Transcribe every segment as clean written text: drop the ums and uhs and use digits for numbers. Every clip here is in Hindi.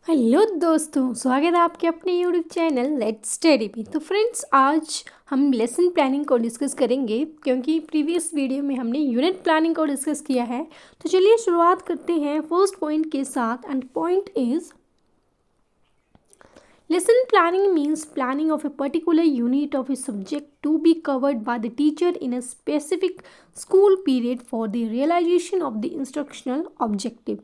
हेलो दोस्तों, स्वागत है आपके अपने यूट्यूब चैनल लेट्स स्टडी में। तो फ्रेंड्स, आज हम लेसन प्लानिंग को डिस्कस करेंगे क्योंकि प्रीवियस वीडियो में हमने यूनिट प्लानिंग को डिस्कस किया है। तो चलिए शुरुआत करते हैं फर्स्ट पॉइंट के साथ। And point is lesson planning means planning of a particular unit of a subject to be covered by the teacher in a specific school period for the realisation of the instructional objective.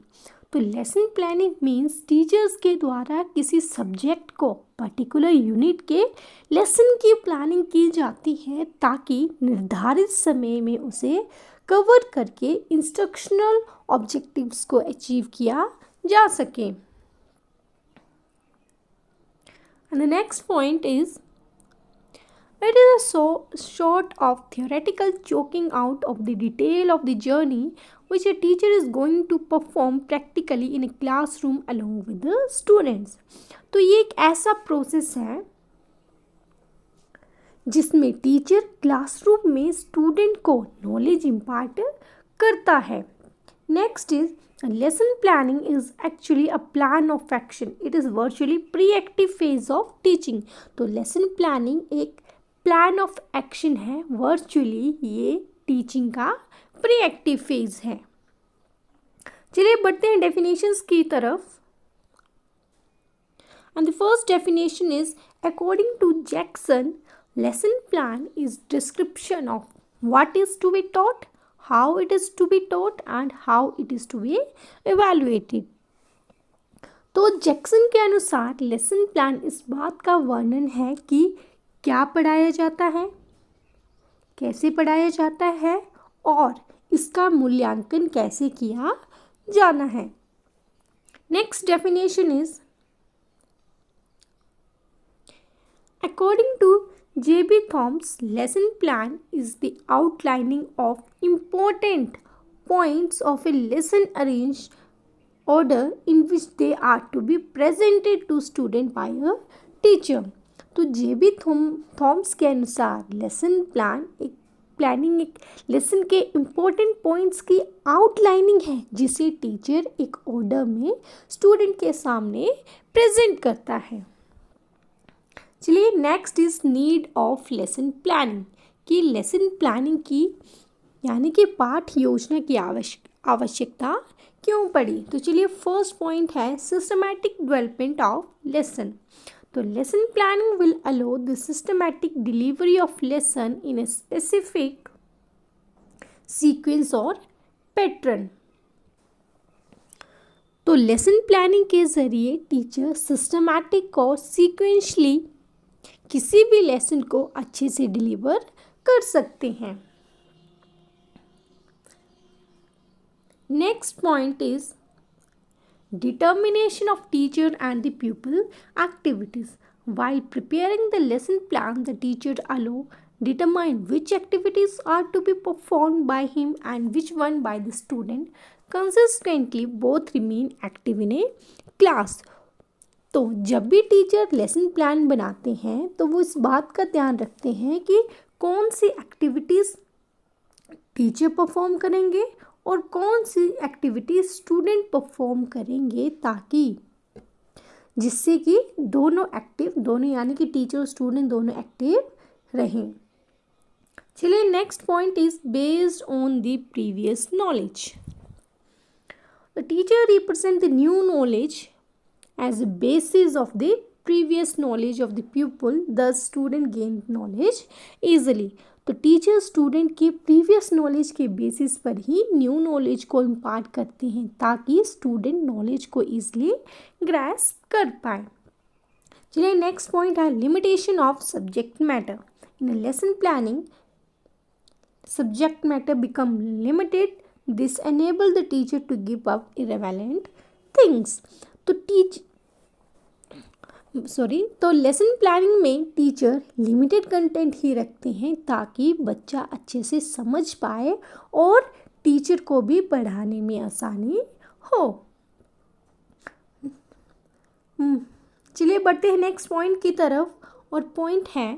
तो लेसन प्लानिंग मीन्स टीचर्स के द्वारा किसी सब्जेक्ट को पर्टिकुलर यूनिट के लेसन की प्लानिंग की जाती है ताकि निर्धारित समय में उसे कवर करके इंस्ट्रक्शनल ऑब्जेक्टिव्स को अचीव किया जा सके। And the next point is, it is a sort of theoretical chalking out of the detail of the journey which a teacher is going to perform practically in a classroom along with the students. तो ये एक ऐसा प्रोसेस है जिसमें टीचर क्लासरूम में स्टूडेंट को नॉलेज इम्पार्ट करता है। Next is lesson planning is actually a plan of action. It is virtually pre-active phase of teaching. तो lesson planning एक plan of action है, virtually ये teaching का pre-active phase है। चलिए बढ़ते हैं definitions की तरफ। And the first definition is, according to Jackson, lesson plan is description of what is to be taught, how it is to be taught and how it is to be evaluated. तो जैक्सन के अनुसार लेसन प्लान इस बात का वर्णन है कि क्या पढ़ाया जाता है, कैसे पढ़ाया जाता है और इसका मूल्यांकन कैसे किया जाना है। Next definition is, according to J.B. Thom's lesson plan is the outlining of important points of a lesson arranged order in which they are to be presented to student by a teacher. तो J.B. थॉम्स के अनुसार लेसन प्लान एक लेसन के इम्पोर्टेंट पॉइंट्स की आउटलाइनिंग है जिसे टीचर एक ऑर्डर में स्टूडेंट के सामने प्रेजेंट करता है। चलिए next is need of lesson planning कि लेसन प्लानिंग की यानी कि पाठ योजना की आवश्यकता क्यों पड़ी। तो चलिए फर्स्ट पॉइंट है सिस्टमैटिक डेवलपमेंट ऑफ लेसन। तो lesson planning will aloe the systematic delivery of lesson in a specific sequence और पैटर्न। तो लेसन प्लानिंग के जरिए टीचर सिस्टमैटिक और सीक्वेंशली किसी भी लेसन को अच्छे से डिलीवर कर सकते हैं। Next point is determination of teacher and the pupil activities. While preparing the lesson plan, the teacher allow determine which activities are to be performed by him and which one by the student. Consequently, both remain active in a class. तो जब भी टीचर लेसन प्लान बनाते हैं तो वो इस बात का ध्यान रखते हैं कि कौन सी एक्टिविटीज़ टीचर परफॉर्म करेंगे और कौन सी एक्टिविटीज़ स्टूडेंट परफॉर्म करेंगे, ताकि जिससे कि दोनों यानी कि टीचर और स्टूडेंट दोनों एक्टिव रहें। चलिए next point is based on the previous knowledge. The teacher represent the new knowledge as a basis of the previous knowledge of the pupil, thus student gain knowledge easily. तो टीचर स्टूडेंट की प्रीवियस नॉलेज के बेसिस पर ही न्यू नॉलेज को इम्पार्ट करते हैं ताकि स्टूडेंट नॉलेज को ईजिली ग्रैस्प कर पाए। चलिए नेक्स्ट पॉइंट है limitation of subject matter. In lesson planning subject matter become limited, this enable the teacher to give up irrelevant things. तो लेसन प्लानिंग में टीचर लिमिटेड कंटेंट ही रखते हैं ताकि बच्चा अच्छे से समझ पाए और टीचर को भी पढ़ाने में आसानी हो। चलिए बढ़ते हैं नेक्स्ट पॉइंट की तरफ और पॉइंट है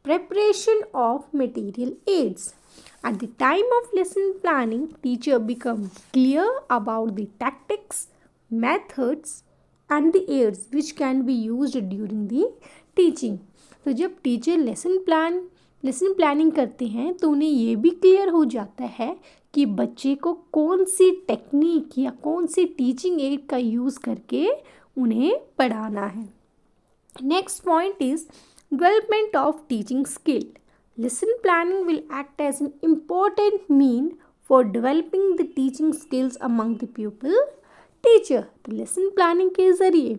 preparation of material aids. At the time of lesson planning teacher become clear about the tactics, methods and the aids which can be used during the teaching. तो जब टीचर लेसन प्लानिंग करते हैं तो उन्हें ये भी क्लियर हो जाता है कि बच्चे को कौन सी टेक्निक या कौन सी टीचिंग एड का यूज़ करके उन्हें पढ़ाना है. Next point is development of teaching skill. Lesson planning will act as an important mean for developing the teaching skills among the pupil teacher. तो लेसन प्लानिंग के ज़रिए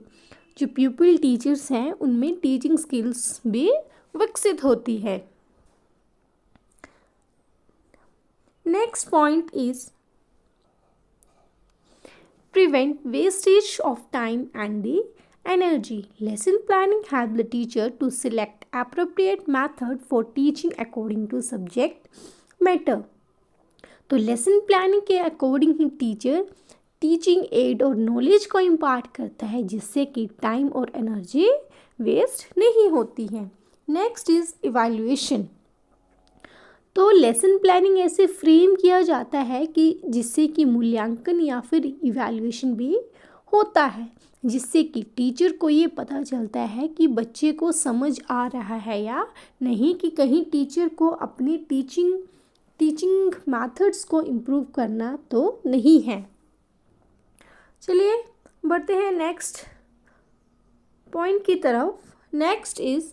जो प्यूपिल टीचर्स हैं उनमें टीचिंग स्किल्स भी विकसित होती है. Next point is prevent wastage of time and the energy. Lesson planning helps the teacher to select appropriate method for teaching according to subject matter. तो लेसन प्लानिंग के अकॉर्डिंग ही टीचर टीचिंग एड और नॉलेज को इम्पार्ट करता है जिससे कि टाइम और एनर्जी वेस्ट नहीं होती है. Next is evaluation. तो लेसन प्लानिंग ऐसे फ्रेम किया जाता है कि जिससे कि मूल्यांकन या फिर इवैल्यूएशन भी होता है जिससे कि टीचर को ये पता चलता है कि बच्चे को समझ आ रहा है या नहीं, कि कहीं टीचर को अपनी टीचिंग मेथड्स को इम्प्रूव करना तो नहीं है. चलिए बढ़ते हैं नेक्स्ट पॉइंट की तरफ. Next is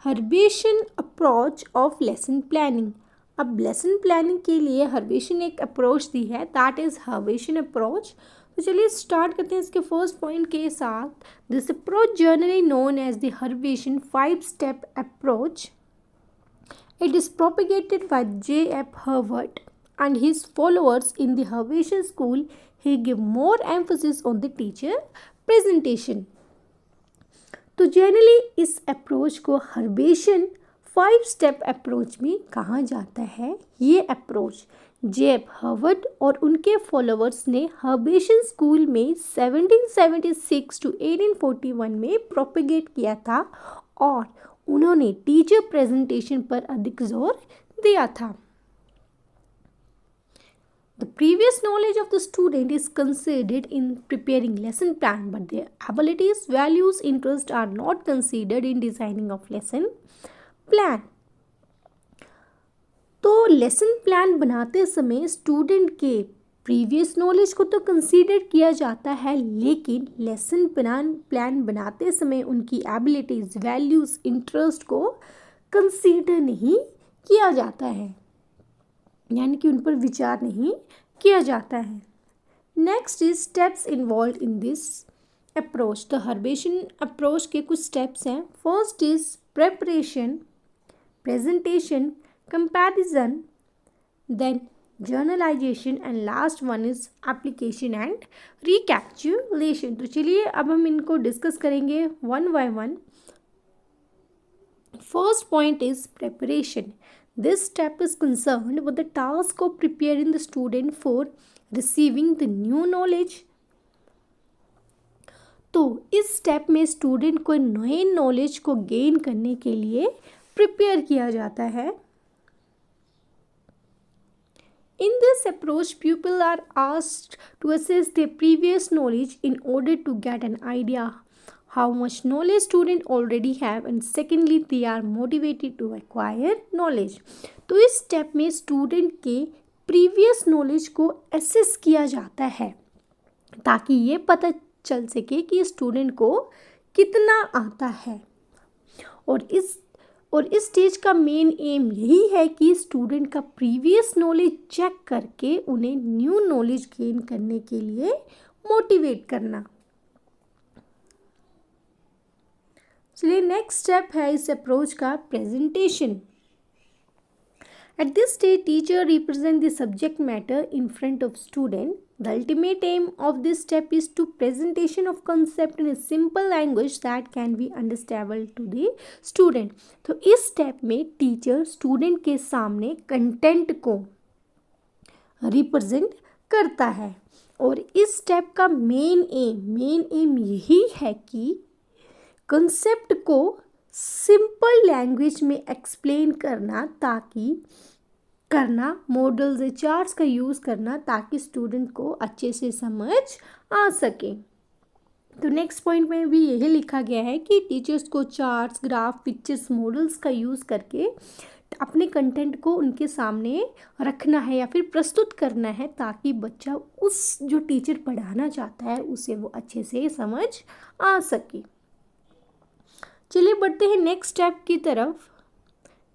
Herbartian approach of lesson planning. अब लेसन प्लानिंग के लिए हर्बेशन एक अप्रोच दी है, दैट इज़ हर्बेशन अप्रोच. तो चलिए स्टार्ट करते हैं इसके फर्स्ट पॉइंट के साथ. This approach generally known as the Herbartian 5-step approach. It is propagated by J.F. Hurwitz and his followers in the Harbation school. He give more emphasis on the teacher presentation. तो जनरली इस अप्रोच को हर्बेशन 5-step अप्रोच में कहा जाता है. ये अप्रोच J.F. Hurwitz और उनके फॉलोअर्स ने हर्बेशन स्कूल में 1776 to 1841 में प्रोपिगेट किया था और उन्होंने टीचर प्रेजेंटेशन पर अधिक जोर दिया था. The previous knowledge of the student is considered in preparing lesson plan, but their abilities, values, interests are not considered in designing of lesson plan. तो लेसन प्लान बनाते समय स्टूडेंट के प्रीवियस नॉलेज को तो कंसीडर किया जाता है, लेकिन लेसन प्लान बनाते समय उनकी एबिलिटीज़, वैल्यूज़, इंटरेस्ट को कंसीडर नहीं किया जाता है, यानी कि उन पर विचार नहीं किया जाता है. Next is steps involved in this approach. तो हर्बेशन अप्रोच के कुछ स्टेप्स हैं. First is preparation, presentation, comparison, then generalization and last one is application and recapitulation. तो चलिए अब हम इनको डिस्कस करेंगे one by one. First point is preparation. This step is concerned with the task of preparing the student for receiving the new knowledge. तो इस स्टेप में स्टूडेंट को नए नॉलेज को गेन करने के लिए प्रिपेयर किया जाता है. In this approach, pupils are asked to assess their previous knowledge in order to get an idea how much knowledge student already have, and secondly they are motivated to acquire knowledge. तो इस स्टेप में स्टूडेंट के प्रीवियस नॉलेज को असेस किया जाता है ताकि ये पता चल सके कि स्टूडेंट को कितना आता है. और इस स्टेज का मेन एम यही है कि स्टूडेंट का प्रीवियस नॉलेज चेक करके उन्हें न्यू नॉलेज गेन करने के लिए मोटिवेट करना. चलिए नेक्स्ट स्टेप है इस अप्रोच का presentation. At this stage teacher represent the subject matter in front of student. The ultimate aim of this step is to presentation of concept in a simple language that can be understandable to the student. तो इस स्टेप में टीचर स्टूडेंट के सामने कंटेंट को रिप्रेजेंट करता है और इस स्टेप का मेन एम यही है कि कंसेप्ट को सिंपल लैंग्वेज में एक्सप्लेन करना मॉडल्स या चार्ट्स का यूज़ करना ताकि स्टूडेंट को अच्छे से समझ आ सके. तो नेक्स्ट पॉइंट में भी यही लिखा गया है कि टीचर्स को चार्ट्स, ग्राफ, पिक्चर्स, मॉडल्स का यूज़ करके अपने कंटेंट को उनके सामने रखना है या फिर प्रस्तुत करना है, ताकि बच्चा उस जो टीचर पढ़ाना चाहता है उसे वो अच्छे से समझ आ सके। चलिए बढ़ते हैं नेक्स्ट स्टेप की तरफ।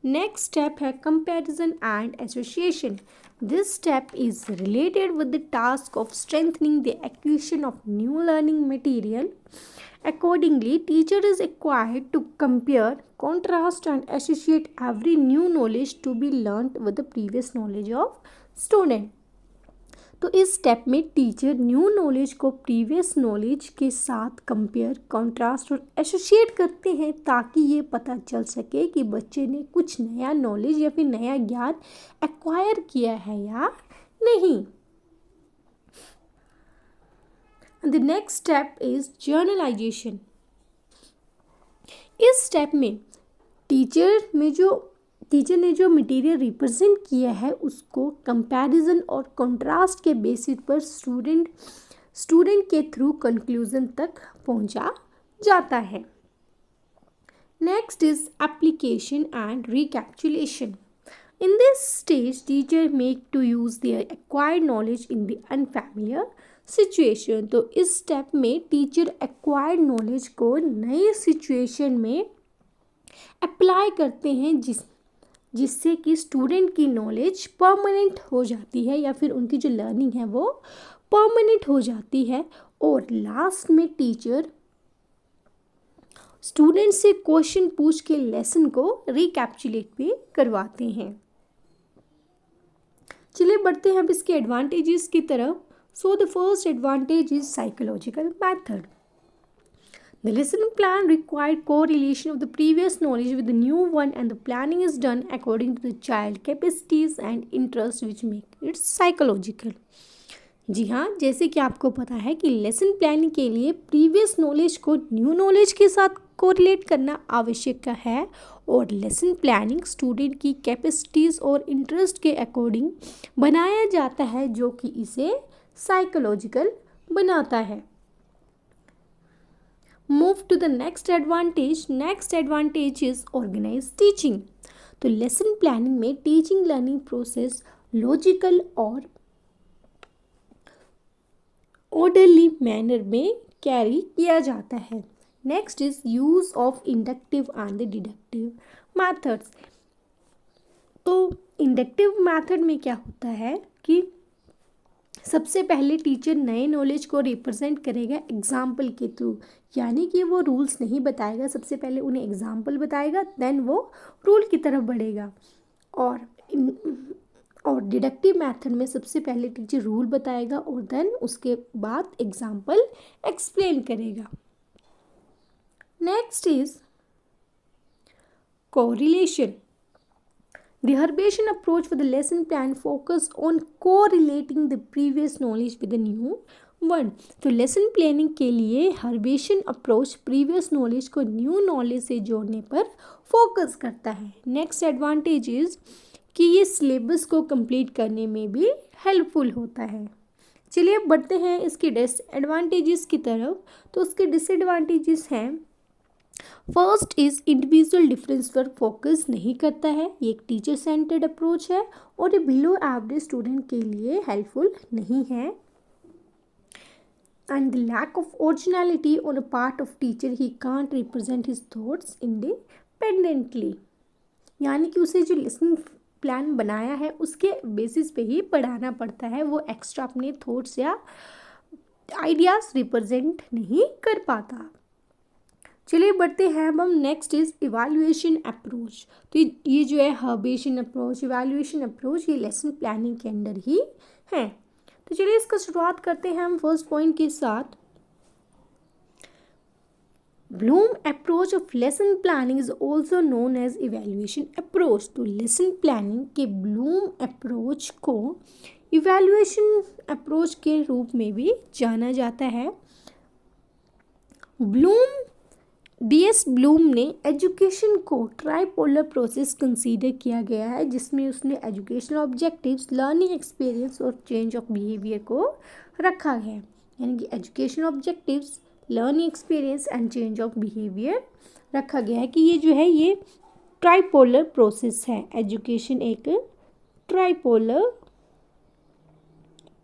नेक्स्ट स्टेप है comparison and association. This step is related with the task of strengthening the acquisition of new learning material. Accordingly, teacher is required to compare, contrast and associate every new knowledge to be learnt with the previous knowledge of student. तो इस स्टेप में टीचर न्यू नॉलेज को प्रीवियस नॉलेज के साथ कंपेयर, कॉन्ट्रास्ट और एसोसिएट करते हैं, ताकि ये पता चल सके कि बच्चे ने कुछ नया नॉलेज या फिर नया ज्ञान एक्वायर किया है या नहीं। And the next step is journalization. इस स्टेप में टीचर ने जो मटेरियल रिप्रेजेंट किया है उसको कंपैरिजन और कंट्रास्ट के बेसिस पर स्टूडेंट के थ्रू कंक्लूजन तक पहुंचा जाता है। Next is application and recapitulation. In this stage, teacher make to use their acquired knowledge in the unfamiliar situation. तो इस स्टेप में टीचर एक्वायर्ड नॉलेज को नए सिचुएशन में अप्लाई करते हैं, जिससे कि स्टूडेंट की नॉलेज परमानेंट हो जाती है या फिर उनकी जो लर्निंग है वो परमानेंट हो जाती है। और लास्ट में टीचर स्टूडेंट से क्वेश्चन पूछ के लेसन को रिकैप्चुलेट भी करवाते हैं। चलिए बढ़ते हैं अब इसके एडवांटेजेस की तरफ। So the first advantage is psychological method. The lesson plan required correlation of the previous knowledge with the new one, and the planning is done according to the child capacities and interests, which make it psychological. जी हाँ, जैसे कि आपको पता है कि लेसन प्लानिंग के लिए प्रीवियस नॉलेज को न्यू नॉलेज के साथ कोरिलेट करना आवश्यक है, और लेसन प्लानिंग स्टूडेंट की कैपेसिटीज़ और इंटरेस्ट के अकॉर्डिंग बनाया जाता है, जो कि इसे साइकोलॉजिकल बनाता है। Move to the next advantage. Next advantage is organise teaching. तो लेसन प्लानिंग में टीचिंग लर्निंग प्रोसेस लॉजिकल और ऑर्डरली मैनर में कैरी किया जाता है। Next is use of inductive and deductive methods. तो इंडक्टिव मैथड में क्या होता है कि सबसे पहले टीचर नए नॉलेज को रिप्रेजेंट करेगा एग्जाम्पल के थ्रू, यानी कि वो रूल्स नहीं बताएगा, सबसे पहले उन्हें एग्जाम्पल बताएगा, देन वो रूल की तरफ बढ़ेगा। और डिडक्टिव मेथड में सबसे पहले टीचर रूल बताएगा और देन उसके बाद एग्जाम्पल एक्सप्लेन करेगा। Next is correlation. The Herbartian approach for the lesson plan focus on correlating the previous knowledge with the new one. तो लेसन प्लानिंग के लिए हर्बेशियन अप्रोच प्रीवियस नॉलेज को न्यू नॉलेज से जोड़ने पर फोकस करता है। नेक्स्ट एडवांटेज इज कि ये सिलेबस को कंप्लीट करने में भी हेल्पफुल होता है। चलिए अब बढ़ते हैं इसके डिसएडवांटेजेस की तरफ। तो उसके डिसएडवांटेजेस हैं, फर्स्ट इज इंडिविजुअल डिफरेंस पर फोकस नहीं करता है, ये एक टीचर सेंटर्ड अप्रोच है और ये बिलो एवरेज स्टूडेंट के लिए हेल्पफुल नहीं है। And the lack of originality on a part of teacher, he can't represent his thoughts independently, यानी कि उसे जो लेसन प्लान बनाया है उसके बेसिस पे ही पढ़ाना पड़ता है, वो एक्स्ट्रा अपने थॉट्स या आइडियाज़ रिप्रेजेंट नहीं कर पाता। चलिए बढ़ते हैं अब हम। Next is evaluation approach. तो ये जो है हर्बेशियन अप्रोच, इवैल्यूएशन अप्रोच, ये लेसन प्लानिंग के अंडर ही है। तो चलिए इसका शुरुआत करते हैं हम फर्स्ट पॉइंट के साथ। Bloom approach of lesson planning is also known as evaluation approach. तो लेसन प्लानिंग के ब्लूम अप्रोच को इवैल्यूएशन अप्रोच के रूप में भी जाना जाता है। डीएस ब्लूम ने एजुकेशन को ट्राइपोलर प्रोसेस कंसीडर किया गया है, जिसमें उसने एजुकेशनल ऑब्जेक्टिव्स, लर्निंग एक्सपीरियंस और चेंज ऑफ बिहेवियर को रखा है, यानी कि educational objectives, learning experience and change of behaviour रखा गया है कि ये जो है ये ट्राइपोलर प्रोसेस है। एजुकेशन एक ट्राइपोलर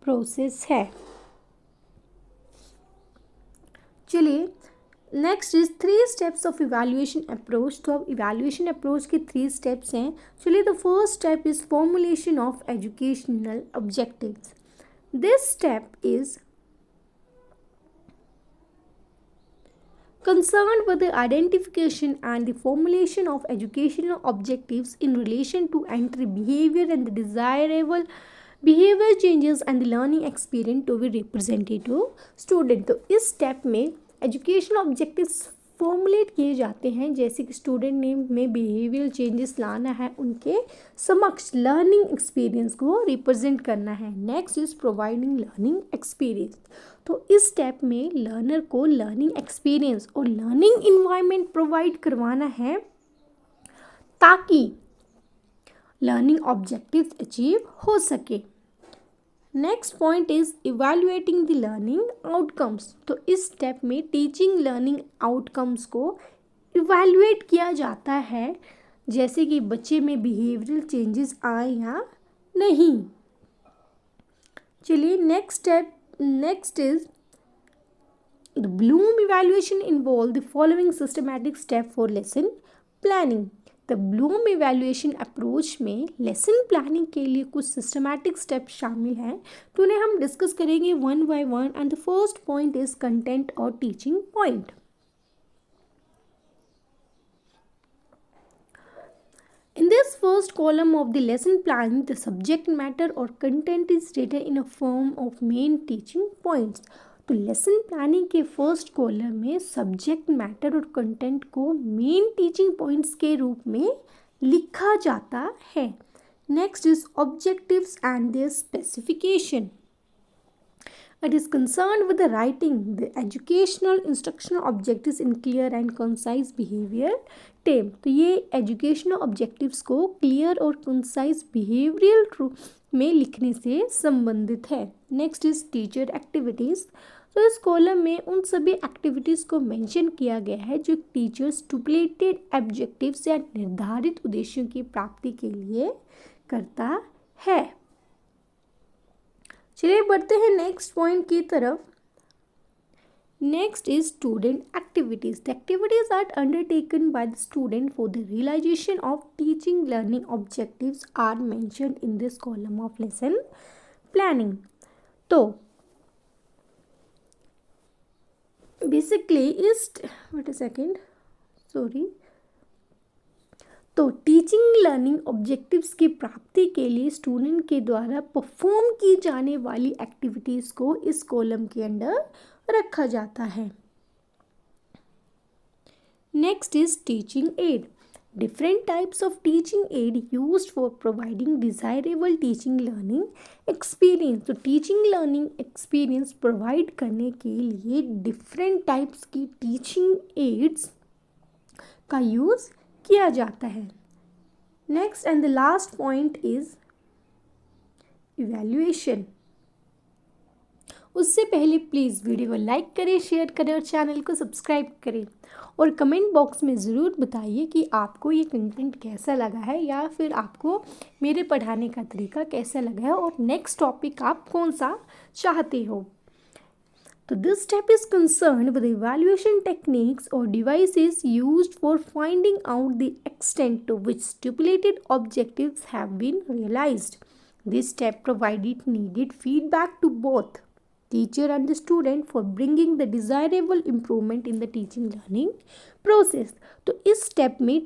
प्रोसेस है। चलिए next is 3 steps of evaluation approach. तो अब इवैल्यूएशन अप्रोच के 3 स्टेप्स हैं। चलिए the first step is formulation of educational objectives. This step is concerned with the identification and the formulation of educational objectives in relation to entry behavior and the desirable behavior changes and the learning experience to be represented to student। तो इस स्टेप में एजुकेशनल ऑब्जेक्टिव्स फॉर्मुलेट किए जाते हैं, जैसे कि स्टूडेंट ने में बिहेवियरल चेंजेस लाना है, उनके समक्ष लर्निंग एक्सपीरियंस को रिप्रेजेंट करना है। Next is providing learning experience. तो इस स्टेप में लर्नर को लर्निंग एक्सपीरियंस और लर्निंग इन्वायरमेंट प्रोवाइड करवाना है ताकि लर्निंग ऑब्जेक्टिव्स अचीव हो सके। Next point is evaluating the learning outcomes. तो इस स्टेप में टीचिंग लर्निंग आउटकम्स को इवैल्यूएट किया जाता है, जैसे कि बच्चे में बिहेवियरल चेंजेस आए या नहीं। चलिए next is the Bloom evaluation involve the following systematic step for lesson planning. The Bloom evaluation approach में लेसन प्लानिंग के लिए कुछ सिस्टमैटिक स्टेप शामिल हैं, तो उन्हें हम डिस्कस करेंगे one by one. And the first point is content और teaching point. In this first column of the lesson plan, the subject matter or content is stated in a form of main teaching points। तो लेसन प्लानिंग के फर्स्ट कॉलम में सब्जेक्ट मैटर और कंटेंट को मेन टीचिंग पॉइंट्स के रूप में लिखा जाता है। Next is objectives and their specification. It is concerned with the writing the educational instructional objectives in clear and concise behavior term। तो ये educational objectives को clear और concise behavioral में लिखने से संबंधित है। Next is teacher activities. तो इस कॉलम में उन सभी एक्टिविटीज़ को मेंशन किया गया है जो टीचर स्टिपुलेटेड ऑब्जेक्टिव्स या निर्धारित उद्देश्यों की प्राप्ति के लिए करता है। चलिए बढ़ते हैं नेक्स्ट पॉइंट की तरफ। Next is student activities. The activities are undertaken by the student for the realisation of teaching learning objectives are mentioned in this column of lesson planning. तो बेसिकली तो टीचिंग लर्निंग ऑब्जेक्टिव्स की प्राप्ति के लिए स्टूडेंट के द्वारा परफॉर्म की जाने वाली एक्टिविटीज़ को इस कॉलम के अंडर रखा जाता है। Next is teaching add. Different types of teaching add used for providing desirable teaching learning experience. तो टीचिंग लर्निंग एक्सपीरियंस प्रोवाइड करने के लिए डिफरेंट टाइप्स की टीचिंग एड्स का यूज़ किया जाता है। Next and the last point is evaluation. उससे पहले प्लीज़ वीडियो को लाइक करें, शेयर करें और चैनल को सब्सक्राइब करें और कमेंट बॉक्स में ज़रूर बताइए कि आपको ये कंटेंट कैसा लगा है या फिर आपको मेरे पढ़ाने का तरीका कैसा लगा है और नेक्स्ट टॉपिक आप कौन सा चाहते हो। So this step is concerned with the evaluation techniques or devices used for finding out the extent to which stipulated objectives have been realized. This step provided needed feedback to both teacher and the student for bringing the desirable improvement in the teaching learning process। तो इस स्टेप में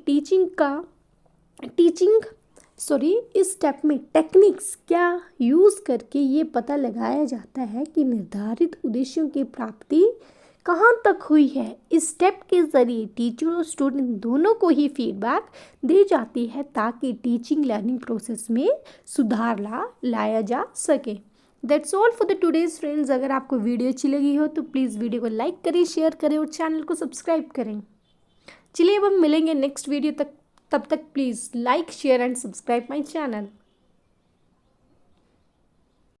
इस स्टेप में टेक्निक्स क्या यूज़ करके ये पता लगाया जाता है कि निर्धारित उद्देश्यों की प्राप्ति कहाँ तक हुई है। इस स्टेप के ज़रिए टीचर और स्टूडेंट दोनों को ही फीडबैक दी जाती है ताकि टीचिंग लर्निंग प्रोसेस में सुधार लाया जा सके। That's all for the today's friends. अगर आपको वीडियो अच्छी लगी हो तो प्लीज़ वीडियो को लाइक करें, शेयर करें और चैनल को सब्सक्राइब करें। चलिए अब हम मिलेंगे नेक्स्ट वीडियो तक। तब तक please like, share and subscribe my channel.